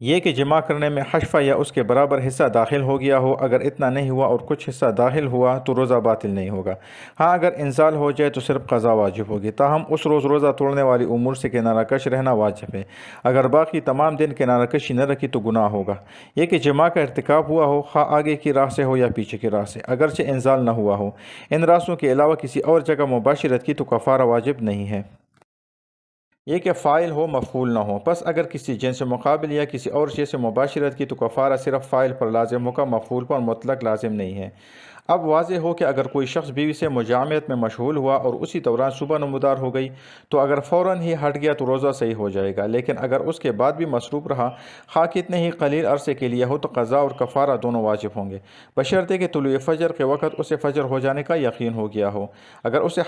یہ کہ جمع کرنے میں حشفہ یا اس کے برابر حصہ داخل ہو گیا ہو، اگر اتنا نہیں ہوا اور کچھ حصہ داخل ہوا تو روزہ باطل نہیں ہوگا۔ ہاں اگر انزال ہو جائے تو صرف قضا واجب ہوگی، تاہم اس روز روزہ توڑنے والی امور سے کنارہ کش رہنا واجب ہے۔ اگر باقی تمام دن کنارہ کشی نہ رکھی تو گناہ ہوگا۔ یہ کہ جمع کا ارتکاب ہوا ہو، خواہ آگے کی راہ سے ہو یا پیچھے کی راہ سے، اگرچہ انزال نہ ہوا ہو، ان راستوں کے علاوہ کسی اور جگہ مباشرت کی تو کفارہ واجب نہیں ہے۔ یہ کہ فاعل ہو مفعول نہ ہو، پس اگر کسی جنس مقابل یا کسی اور شے سے مباشرت کی تو کفارہ صرف فاعل پر لازم ہوگا، مفعول پر مطلق لازم نہیں ہے۔ اب واضح ہو کہ اگر کوئی شخص بیوی سے مجامعت میں مشغول ہوا اور اسی دوران صبح نمودار ہو گئی تو اگر فوراً ہی ہٹ گیا تو روزہ صحیح ہو جائے گا، لیکن اگر اس کے بعد بھی مصروف رہا، خواہ کتنے ہی قلیل عرصے کے لیے ہو، تو قضا اور کفارہ دونوں واجب ہوں گے، بشرطے کہ طلوع فجر کے وقت اسے فجر ہو جانے کا یقین ہو گیا ہو۔ اگر اسے